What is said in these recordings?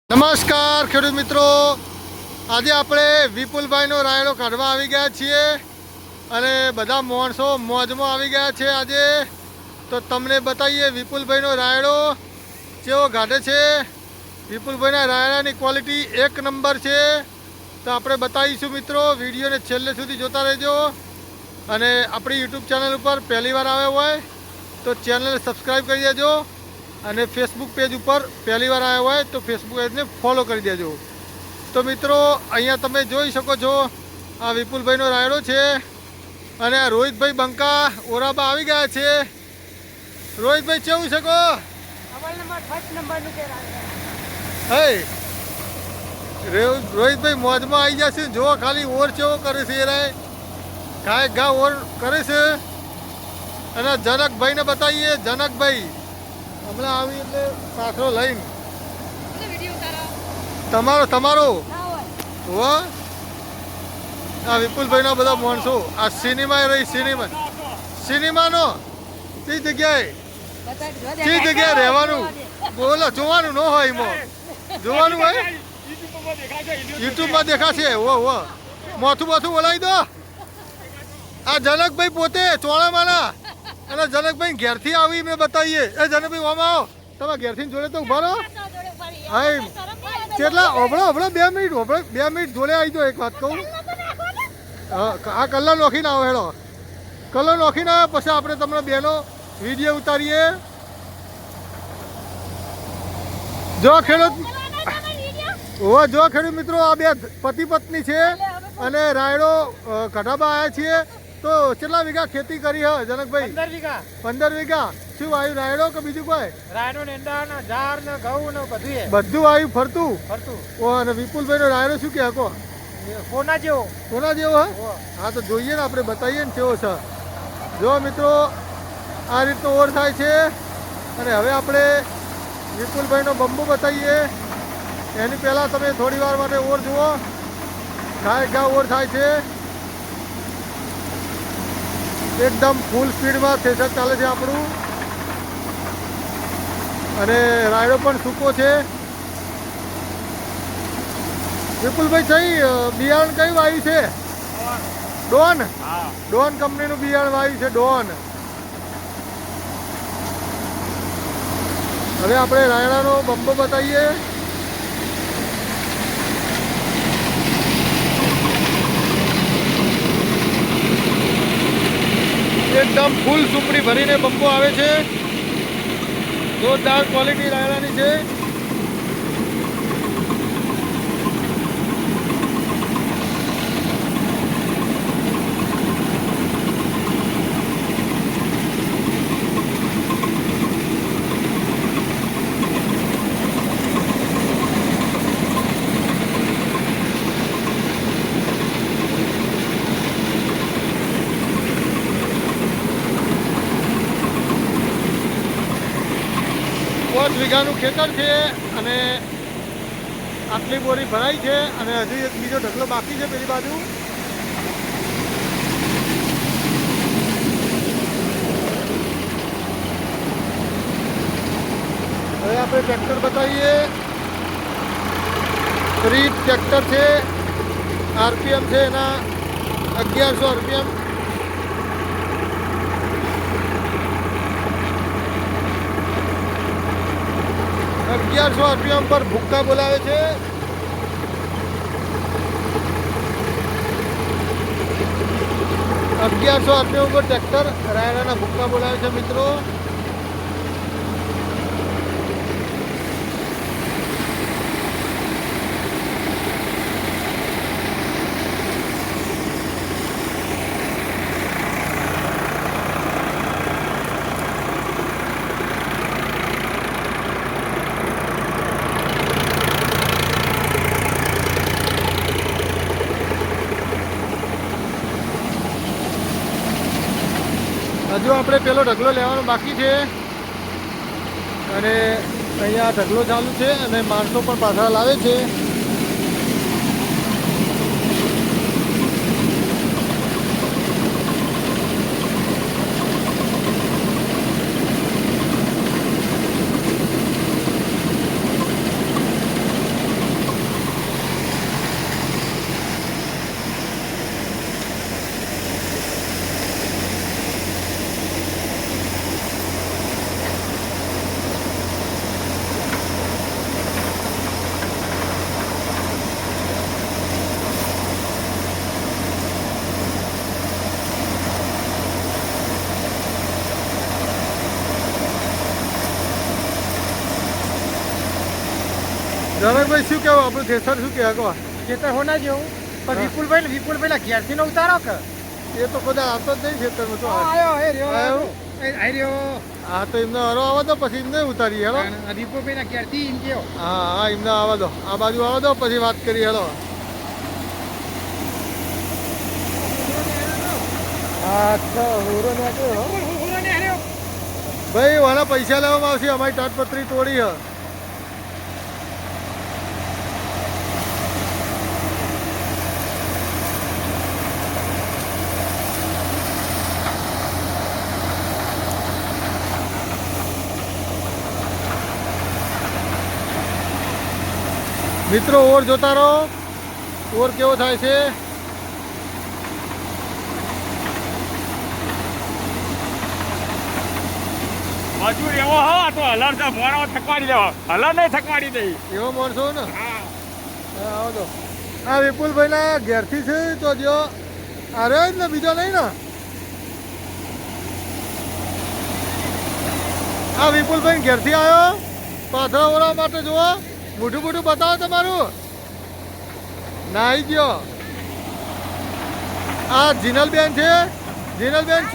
નમસ્કાર ખેડૂત મિત્રો, આજે આપણે વિપુલભાઈનો રાયડો કાઢવા આવી ગયા છીએ અને બધા માણસો મોજમાં આવી ગયા છે. આજે તો તમને બતાવીએ વિપુલભાઈનો રાયડો કેવો કાઢે છે. વિપુલભાઈના રાયડાની ક્વોલિટી એક નંબર છે. તો આપણે બતાવીશું મિત્રો, વિડીયોને છેલ્લે સુધી જોતા રહેજો. અને આપણી યુટ્યુબ ચેનલ ઉપર પહેલી વાર આવ્યો હોય તો ચેનલને સબસ્ક્રાઈબ કરી દેજો અને ફેસબુક પેજ ઉપર પહેલી વાર આવ્યા હોય તો ફેસબુક પેજને ફોલો કરી દેજો. તો મિત્રો, અહીંયા તમે જોઈ શકો છો આ વિપુલભાઈનો રાયડો છે અને આ રોહિતભાઈ બંકા ઓરાબા આવી ગયા છે. રોહિતભાઈ કેવું છે કહો? હે રોહિતભાઈ મોજમાં આવી ગયા છે. જો ખાલી ઓર કેવો કરે છે એ રાય ગાય ગા ઓર કરે છે. અને જનકભાઈને બતાવીએ. જનકભાઈ હમણાં આવી એટલે પાથરો લઈને તમારો હો. આ વિપુલભાઈના બધા માણસો આ સિનેમા રહી સિનેમાનો કઈ જગ્યાએ રહેવાનું બોલો, જોવાનું ન હોય એમાં જોવાનું હોય. યુટ્યુબમાં દેખાશે. હો મોથું બોલાવી દો. આ જનકભાઈ પોતે ચોળામાના અને જનકભાઈ ઘેરથી આવી મેં બતાવીએ. એ જનકભાઈ આમાં આવો, તમે ઘેરથી જોડે તો ઉભા રહો. હા કેટલા હમણાં 2 મિનિટ જોડે આવી જાઓ. એક વાત કહું, આ કલર નોખીને આવો. હેડો કલર નોખીને આવે પછી આપણે તમને બેનો વિડીયો ઉતારીએ. જો ખેડૂત મિત્રો, આ બે પતિ પત્ની છે અને રાયડો કઢાબા આવ્યા છીએ. તો કેટલા વીઘા ખેતી કરી હે જનકભાઈ? 15 વીઘા. શું વાયુ રાયડો કે બીજું કોઈ? રાયડો ને એંડા ને ઝાર ને ઘઉં ને બધું વાયુ ફરતું. ઓ અને વિપુલભાઈનો રાયડો શું કે હકો? કોના જેવો હે? હા તો જોઈએ ને, આપણે બતાવીએ ને કેવો છે. જો મિત્રો, આ રીતનો ઓર થાય છે. અને હવે આપણે વિપુલભાઈનો બંબો બતાવીએ. એની પહેલાં તમે થોડી વાર માટે ઓર જુઓ. ઘા ઓર થાય છે. એકદમ ફૂલ સ્પીડમાં થ્રેશર ચાલે છે આપણું. અને રાયડો પણ સૂકો છે. વિપુલભાઈ બિયારણ કયું વાવ્યું છે? ડોન કંપનીનું બિયારણ વાવ્યું છે. ડોન. હવે આપણે રાયડાનો બંબો બતાવીએ. એકદમ ફૂલ સુપડી ભરીને બંબો આવે છે. જોરદાર ક્વોલિટી રાયડાની છે. પાંચ વીઘાનું ખેતર છે અને આટલી બોરી ભરાઈ છે અને હજી એક બીજો ઢગલો બાકી છે પેલી બાજુ. હવે આપણે ટ્રેક્ટર બતાવીએ. રીત ટ્રેક્ટર છે. આરપીએમ છે એના 1100 આરપીએમ. આરપીએમ પર ભૂક્કા બોલાવે છે. આરપીએમ પર ટ્રેક્ટર રાયડાના ભૂક્કા બોલાવે છે મિત્રો. હજુ આપણે પેલો ઢગલો લેવાનો બાકી છે અને અહીંયા ઢગલો ચાલુ છે અને માણસો પણ પાછળ લાવે છે. રણકભાઈ શું કહેવું આપણું થેસર શું કહે કહો ખેતર હોના જેવું પણ હા. વિપુલભાઈ ના ઘેરથી નો ઉતારો કે એ તો બધા આવતો જ નહીં ખેતરમાં તો આયો એ રહ્યો આયો? એ રહ્યો હા તો એમને હરો આવે તો પછી એમને ઉતારીએ હેલો વિપુલભાઈ ના ઘેરથી એમ કેવો હા હા એમને આવવા દો આ બાજુ આવવા દો પછી વાત કરીએ હેલો અચ્છા હોરો ને ભાઈ વાના પૈસા લેવામાં આવશે અમારી તાટપત્રી તોડી હ મિત્રો ઓર જોતા રહો ઓર કેવો થાય છે મજૂર એવો હો આ તો હલર તો મોણો થકવાડી લેવો હલર નહીં થકવાડી દઈ એવો માણસો ને હા હા આવો તો આ વિપુલભાઈના ઘેરથી છે તો જો અરે જ ને બીજો નહીં ને આ વિપુલભાઈ ઘેરથી આવ્યો પાથરા ઓરા માટે જુઓ મોઢું મોઢું બતાવો તમારું નાઈ ગયો આ જીનલબેન છે જીનલબેન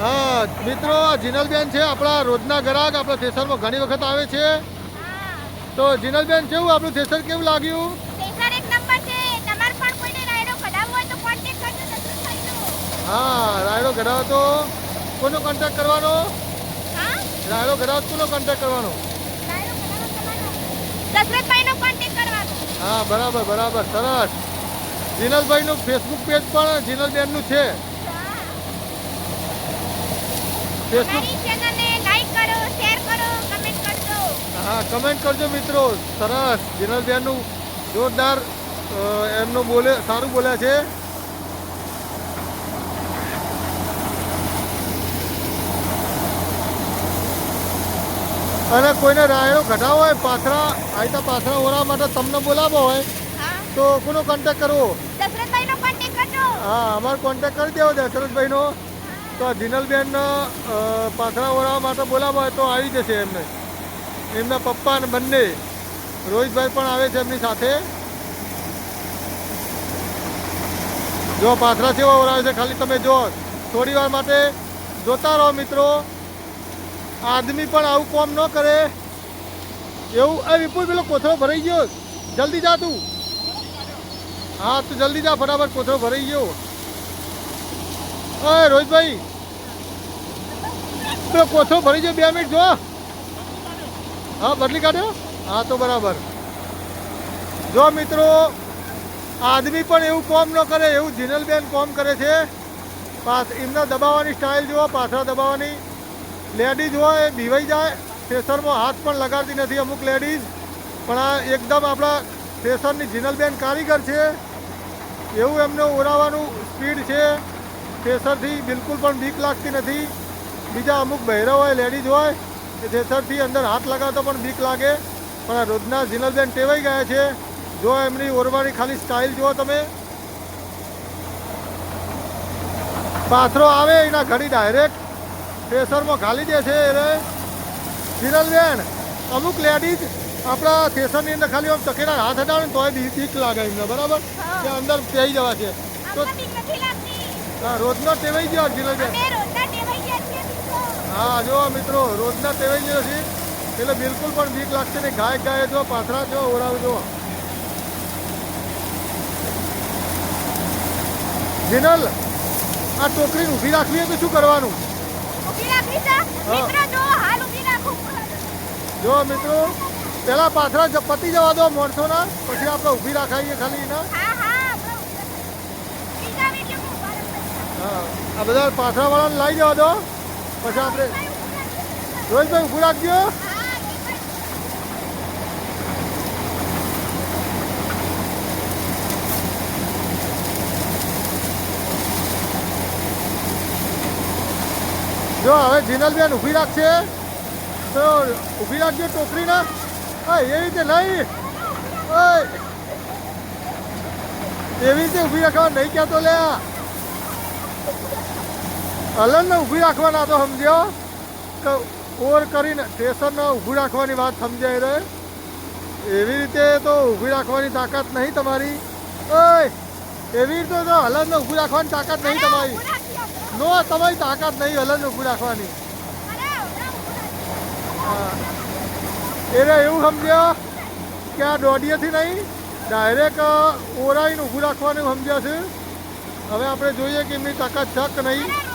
હા મિત્રો આ જીનલબેન છે આપણા રોજના ગ્રાહક આપણા થેસરમાં ઘણી વખત આવે છે તો જીનલબેન કેવું આપણું થેસર કેવું લાગ્યું થેસર એક નંબર છે તમારે પણ કોઈને રાયડો કઢાવવો હોય તો કોન્ટેક્ટ કરજો દશરથભાઈનો હા રાયડો ઘડાવો તો કોનો કોન્ટેક્ટ કરવાનો હા રાયડો ઘડાવો તો કોનો કોન્ટેક્ટ કરવાનો રાયડો કઢાવવો તમારો દશરથભાઈનો કોન્ટેક્ટ કરવાનો હા બરાબર બરાબર સરસ જીનલભાઈનું ફેસબુક પેજ પણ જીનલબેનનું છે ફેસબુક મારી ચેનલને લાઈક કરો શેર કરો કમેન્ટ કરજો હા કમેન્ટ કરજો મિત્રો સરસ જીનલબેનનું જોરદાર એમનું બોલે સારું બોલ્યા છે અને કોઈને રાયડો ઘટાવો હોય પાથરા આયતા પાથરા ઓરવા માટે તમને બોલાવો હોય હા તો કોનો કોન્ટેક્ટ કરવો દશરથભાઈનો કોન્ટેક્ટ કરજો હા અમારો કોન્ટેક્ટ કરી દેવો દશરથભાઈનો તો આ જીનલબેન પાથરા ઓરવા માટે બોલાવો હોય તો આવી જશે એમને એમના પપ્પા અને બંને રોહિતભાઈ પણ આવે છે એમની સાથે જો પાથરા સેવા ઓરાવે છે ખાલી તમે જો થોડી વાર માટે જોતા રહો મિત્રો આદમી પણ આવું કામ ન કરે એવું એ વિપુલ પેલો કોથળો ભરાઈ ગયો જલ્દી જા તું હા તું જલ્દી જા ફટાફટ કોથળો ભરાઈ ગયો ઓય રોહિતભાઈ પેલો કોથળો ભરી ગયો 2 મિનિટ જો હા બદલી કાઢ્યો હા તો બરાબર જો મિત્રો આદમી પણ એવું કામ ન કરે એવું જીનલબેન કામ કરે છે એમના દબાવવાની સ્ટાઇલ જુઓ પાછળ દબાવવાની લેડીઝ હોય એ બીવાઈ જાય થેસરમાં હાથ પણ લગાડતી નથી અમુક લેડીઝ પણ આ એકદમ આપણા થેસરની જીનલબેન કારીગર છે એવું એમને ઓરાવાનું સ્પીડ છે થેસરથી બિલકુલ પણ બીક લાગતી નથી બીજા અમુક બહેરા હોય લેડીઝ હોય એ થેસરથી અંદર હાથ લગાવતો પણ બીક લાગે પણ આ રોજના જીનલબેન ટેવાઈ ગયા છે જો એમની ઓરવાની ખાલી સ્ટાઇલ જુઓ તમે પાથરો આવે એના ઘડી ડાયરેક્ટ થેસરમાં ઘાલી દે છે એટલે જીનલબેન અમુક લેડીઝ આપણા થેસરની અંદર ખાલી આમ તકેડા હાથ હટાવે ને તોય બીક લાગે એમને બરાબર કે અંદર પેઈ જવા છે તો અમને બીક નથી લાગતી હા રોજનો ટેવાઈ ગયો જીનલબેન અમે રોજના ટેવાઈ ગયા છીએ મિત્રો હા જો મિત્રો રોજના ટેવાઈ ગયો છે એટલે બિલકુલ પણ બીક લાગશે નહીં ગાય ગાય જો પાથરા જો ઓરાવ જો જીનલ આ ટોકરીને ઊભી રાખવી હોય તો શું કરવાનું ઊભી રાખી છે મિત્રો જો હાલ ઊભી રાખું જો મિત્રો પેલા પાથરા પતી જવા દો માણસોના પછી આપણે ઊભી રાખાઈએ ખાલી એના હા હા બીજા વિડિયો માં ઉભા રહો. હા આ બધા પાથરાવાળાને લાવી જવા દો પછી આપણે રોહિતભાઈ ઊભું રાખજો હા જો હવે જીનલબેન ઊભી રાખશે તો ઊભી રાખજો ટોકરીના હા એ રીતે નહીં ઓય એવી રીતે ઊભી રાખવા નહીં કહેતો લે હલનને ઊભી રાખવાના તો સમજ્યો કે ઓર કરીને સ્ટેશનને ઊભું રાખવાની વાત સમજાય રહે એવી રીતે તો ઊભી રાખવાની તાકાત નહીં તમારી. ઓય એવી રીતે તો હલનને ઊભી રાખવાની તાકાત નહીં અરે, તમારી. ઊભું રાખી આપણે. નો તમારી તાકાત નહીં હલનને ઊભી રાખવાની. અરે, હમણાં ઊભું રાખી. હા. એટલે એવું સમજ્યા કે આ દોડીએથી નહીં ડાયરેક્ટ ઓરાઈને ઊભું રાખવાનું સમજ્યા છે. હવે આપણે જોઈએ કે એમની તાકાત છે કે નહીં. અરે,